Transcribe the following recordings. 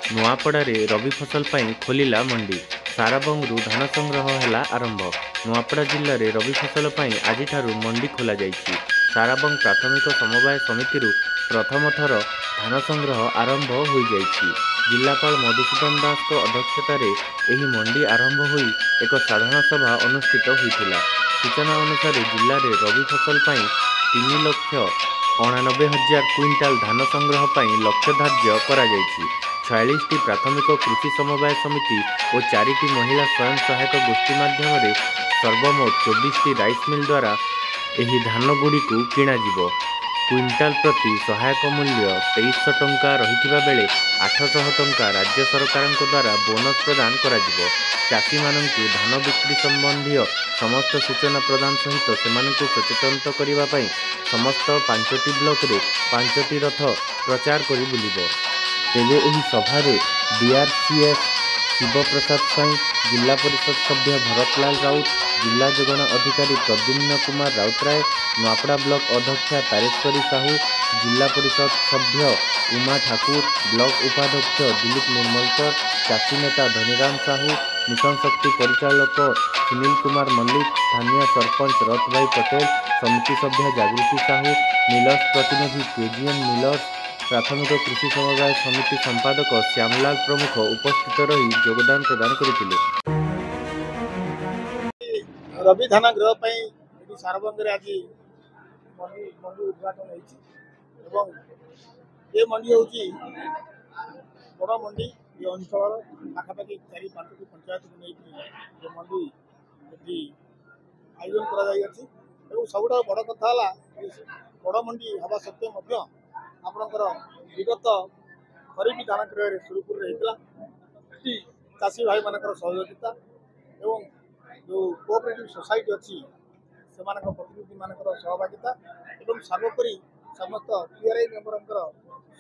नुआपड़ारे रबी फसल पाई खोलिला मंडी। साराबंगरू धान संग्रह है आरंभ। नुआपड़ा जिले में रबी फसल पाई आज मंडी खोल जाइछि। साराबंग प्राथमिक समवाय समिति प्रथम थर धान संग्रह आरंभ हो जाइछि। जिलापाल मधुसूदन दास अध्यक्षतार यह मंडी आरंभ हो एक साधारण सभा अनुष्ठित होता। सूचना अनुसार जिले में रबी फसल पाई 3,89,000 क्विंटाल धान संग्रह पाई लक्ष्य धार्य करा जाइछि। 46टी प्राथमिक कृषि समवाय समिति और 4टी महिला स्वयं सहायक गोष्ठी माध्यम सर्वमोट 24टी राइस मिल द्वारा यह धान गुड़ी किणा जिवो। क्विंटाल प्रति सहायक मूल्य 2300 टंका रही बेले 800 टंका राज्य सरकार द्वारा बोनस प्रदान करा जिवो। चाषी मानू धान बिक्री संबंधी समस्त सूचना प्रदान सहित से सचेतन करने समस्त 5टी ब्लॉक रे 5टी रथ प्रचार कर बुलिबो। तेजे यही सभारे डीआरसीएस शिवप्रसाद साई, जिला परिषद सभ्य भरतलाल राउत, जिला जोगाण अधिकारी प्रद्युम्न कुमार राउतराय, नुआपड़ा ब्लॉक अध्यक्षा तारेश्वरी साहू, जिला परिषद सभ्य उमा ठाकुर, ब्लॉक उपाध्यक्ष दिलीप निर्मलकर, चाषी नेता धनीराम साहू, मिशन शक्ति परिचालक सुनील कुमार मल्लिक, स्थानीय सरपंच रथ भाई पटेल, समिति सभ्य जागृति साहू, मिलर्स प्रतिनिधि केजीएन मिलर्स, प्राथमिक कृषि समवाय समिति संपादक श्यामलाल प्रमुख उपस्थित रही योगदान प्रदान करथिले। रबी धान गृह सारबंग आज मंडी उद्घाटन एवं ये मंडी हूँ बड़ मंडी ये अंचल पाखापाखि 4-5टी पंचायत को लेकिन मंडी आयोजन कर सब बड़ कथा बड़ मंडी हवा सत्वे आपणकर विगत खरीफ धान क्रय सुरखुर होता चाषी भाई मान सहयोगिता एवं जो कोऑपरेटिव सोसाइटी अच्छी से प्रतिनिधि मान सहभागिता एवं सर्वोपरि समस्त टीआरआई मेम्बर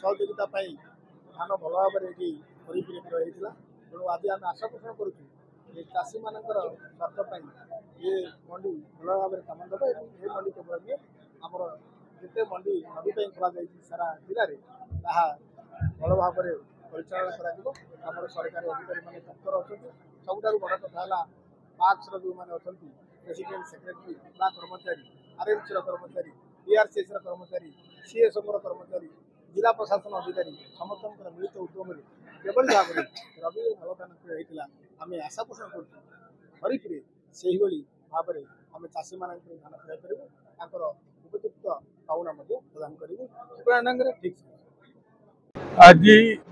सहयोगिता धान भल भाव में खरीफ क्रय होता। तेणु आज आम आशा पोषण करुँ चाषी मान स्वार्थ ये मंडी भल भाव में काम देव ये मंडी केवल नए आमर जिते मंडी नदी खोल जाए सारा जिले में भल भाव में परिचालन कर सरकारी अधिकारी मैंने तत्पर अच्छा। सबुठ बड़ कथा पाक्स जो मैंने अच्छा प्रेसिडेंट सेक्रेटरी बा कर्मचारी आरएमसी कर्मचारी डीआरसीएस कर्मचारी सीएसओ कर्मचारी जिला प्रशासन अधिकारी समस्त मिलित उद्यम केवल भाव में रवि भल धान क्रय होता आम आशा पोषण कर खरीफ से भाव में आम चाषी मान धान क्रय करूँ उपयुक्त पाउना प्रदान करूँ ठीक। आज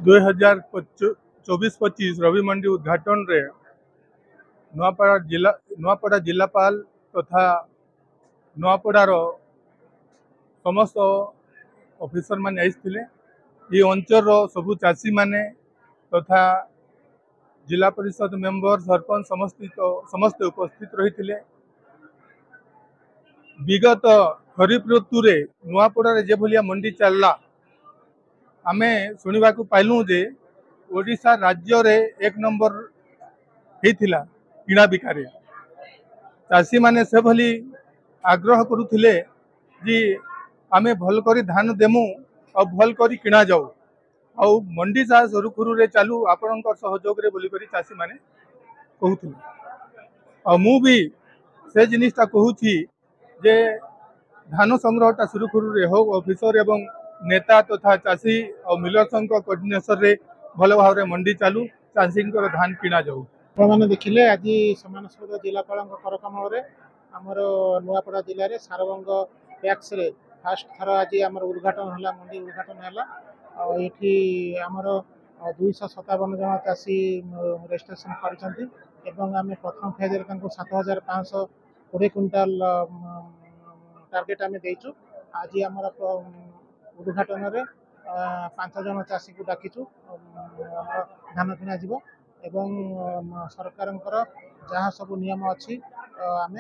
2024-25 रवि मंडी उद्घाटन रे नुआपड़ा जिलापाल तथा नुआपड़ार समस्त ऑफिसर माने आइथिले। ये अंचल सबु चाषी माने तथा जिला परिषद मेंबर सरपंच समस्त उपस्थित रही। विगत खरीफ ऋतु रे नुआपड़ा जे भलिया मंडी चलला आमे सुनिबा को पाइलु जे ओडिशा राज्य रे 1 नंबर हेतिला किणा बिकारे। चाषी माने से भली आग्रह करुथिले जी आमे भल करी धान देमु और भल करी किणा जाऊ आ मंडी सा सुरखुरु रे चालू आपणकर सहयोग रे बोली करी चाषी माने कहूथिले। आ मु भी से जिनिसटा कहूछि जे धान संग्रहटा सुरखुरु रे हो ऑफिसर एवं नेता तथा चाषी और मिलर्स कोर्डिनेशन रे भल भाव में मंडी चालू चाषी धान किणा जाऊ। मैंने देखिले आज समान स्पर्ध जिलापाल कर कमल आमर नुआपड़ा जिले में सारबंग पैक्स रे फास्ट थर आज आम उद्घाटन है मंडी उद्घाटन है। ये आमर 257 जन चाषी रजिस्ट्रेशन कर प्रथम फेज 7,520 क्विंटाल टार्गेट आम देचु। आज आम उद्घाटन में 5 जन चाषी को डाकिचु धान किणा जीव एवं सरकार जहाँ सब नियम अच्छी आम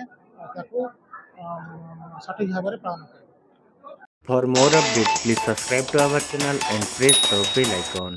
सठिक भाव में पालन कर। For more updates, please subscribe to our channel and press the bell icon.